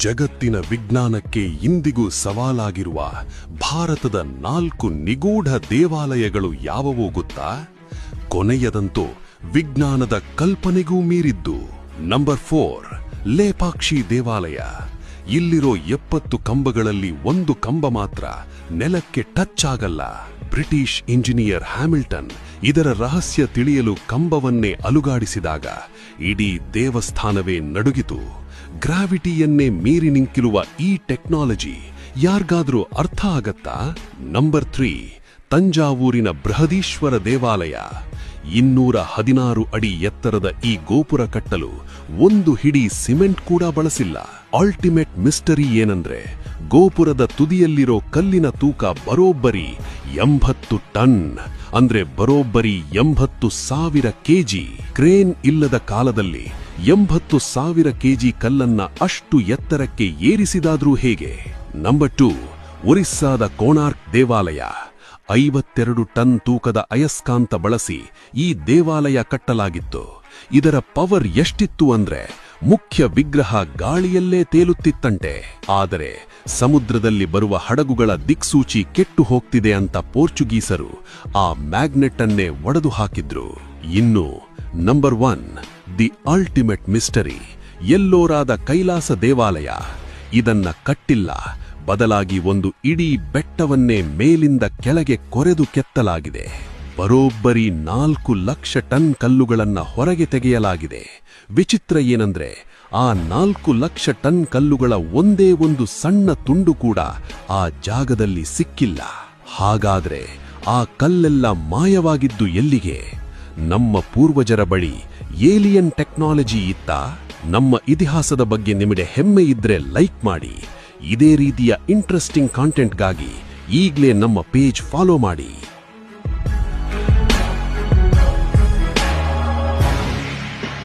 ಜಗತ್ತಿನ ವಿಜ್ಞಾನಕ್ಕೆ ಇಂದಿಗೂ ಸವಾಲಾಗಿರುವ ಭಾರತದ 4 ನಿಗೂಢ ದೇವಾಲಯಗಳು ಯಾವುವು ಗೊತ್ತಾ? ಕೊನೆಯದಂತೂ ವಿಜ್ಞಾನದ ಕಲ್ಪನೆಗೂ ಮೀರಿದ್ದು. ನಂಬರ್ 4, ಲೇಪಾಕ್ಷಿ ದೇವಾಲಯ. ಇಲ್ಲಿರೋ 70 ಕಂಬಗಳಲ್ಲಿ 1 ಕಂಬ ಮಾತ್ರ ನೆಲಕ್ಕೆ ಟಚ್ ಆಗಲ್ಲ. ಬ್ರಿಟಿಷ್ ಇಂಜಿನಿಯರ್ ಹ್ಯಾಮಿಲ್ಟನ್ ಇದರ ರಹಸ್ಯ ತಿಳಿಯಲು ಕಂಬವನ್ನೇ ಅಲುಗಾಡಿಸಿದಾಗ ಇಡೀ ದೇವಸ್ಥಾನವೇ ನಡುಗಿತು. ಗ್ರಾವಿಟಿಯನ್ನೇ ಮೀರಿ ನಿಂತಿರುವ ಈ ಟೆಕ್ನಾಲಜಿ ಯಾರಿಗಾದ್ರೂ ಅರ್ಥ ಆಗತ್ತಾ? ನಂಬರ್ 3, ತಂಜಾವೂರಿನ ಬೃಹದೀಶ್ವರ ದೇವಾಲಯ. 216 ಅಡಿ ಎತ್ತರದ ಈ ಗೋಪುರ ಕಟ್ಟಲು 1 ಹಿಡಿ ಸಿಮೆಂಟ್ ಕೂಡ ಬಳಸಿಲ್ಲ. ಅಲ್ಟಿಮೇಟ್ ಮಿಸ್ಟರಿ ಏನಂದ್ರೆ ಗೋಪುರದ ತುದಿಯಲ್ಲಿರೋ ಕಲ್ಲಿನ ತೂಕ ಬರೋಬ್ಬರಿ 80 ಟನ್, ಅಂದ್ರೆ ಬರೋಬ್ಬರಿ 80,000 ಕೆಜಿ. ಕ್ರೇನ್ ಇಲ್ಲದ ಕಾಲದಲ್ಲಿ 80,000 ಕೆಜಿ ಕಲ್ಲನ್ನ ಅಷ್ಟು ಎತ್ತರಕ್ಕೆ ಏರಿಸಿದಾದ್ರೂ ಹೇಗೆ? ನಂಬರ್ 2, ಒರಿಸ್ಸಾದ ಕೋಣಾರ್ಕ್ ದೇವಾಲಯ. 52 ಟನ್ ತೂಕದ ಅಯಸ್ಕಾಂತ ಬಳಸಿ ಈ ದೇವಾಲಯ ಕಟ್ಟಲಾಗಿತ್ತು. ಇದರ ಪವರ್ ಎಷ್ಟಿತ್ತು ಅಂದ್ರೆ ಮುಖ್ಯ ವಿಗ್ರಹ ಗಾಳಿಯಲ್ಲೇ ತೇಲುತ್ತಿತ್ತಂತೆ. ಆದರೆ ಸಮುದ್ರದಲ್ಲಿ ಬರುವ ಹಡಗುಗಳ ದಿಕ್ಸೂಚಿ ಕೆಟ್ಟು ಹೋಗ್ತಿದೆ ಅಂತ ಪೋರ್ಚುಗೀಸರು ಆ ಮ್ಯಾಗ್ನೆಟ್ ಅನ್ನೇ ಒಡೆದು ಹಾಕಿದ್ರು. ಇನ್ನು ನಂಬರ್ 1, ದಿ ಅಲ್ಟಿಮೇಟ್ ಮಿಸ್ಟರಿ, ಎಲ್ಲೋರಾದ ಕೈಲಾಸ ದೇವಾಲಯ. ಇದನ್ನ ಕಟ್ಟಿಲ್ಲ, ಬದಲಾಗಿ ಒಂದು ಇಡೀ ಬೆಟ್ಟವನ್ನೇ ಮೇಲಿಂದ ಕೆಳಗೆ ಕೊರೆದು ಕೆತ್ತಲಾಗಿದೆ. ಬರೋಬ್ಬರಿ 4 ಲಕ್ಷ ಟನ್ ಕಲ್ಲುಗಳನ್ನ ಹೊರಗೆ ತೆಗೆಯಲಾಗಿದೆ. ವಿಚಿತ್ರ ಏನಂದ್ರೆ ಆ 4 ಲಕ್ಷ ಟನ್ ಕಲ್ಲುಗಳ ಒಂದೇ ಒಂದು ಸಣ್ಣ ತುಂಡು ಕೂಡ ಆ ಜಾಗದಲ್ಲಿ ಸಿಕ್ಕಿಲ್ಲ. ಹಾಗಾದ್ರೆ ಆ ಕಲ್ಲೆಲ್ಲ ಮಾಯವಾಗಿದ್ದು ಎಲ್ಲಿಗೆ? ನಮ್ಮ ಪೂರ್ವಜರ ಬಳಿ ಏಲಿಯನ್ ಟೆಕ್ನಾಲಜಿ ಇತ್ತಾ? ನಮ್ಮ ಇತಿಹಾಸದ ಬಗ್ಗೆ ನಿಮಗೆ ಹೆಮ್ಮೆ ಇದ್ರೆ ಲೈಕ್ ಮಾಡಿ. ಇದೇ ರೀತಿಯ ಇಂಟ್ರೆಸ್ಟಿಂಗ್ ಕಾಂಟೆಂಟ್ಗಾಗಿ ಈಗಲೇ ನಮ್ಮ ಪೇಜ್ ಫಾಲೋ ಮಾಡಿ.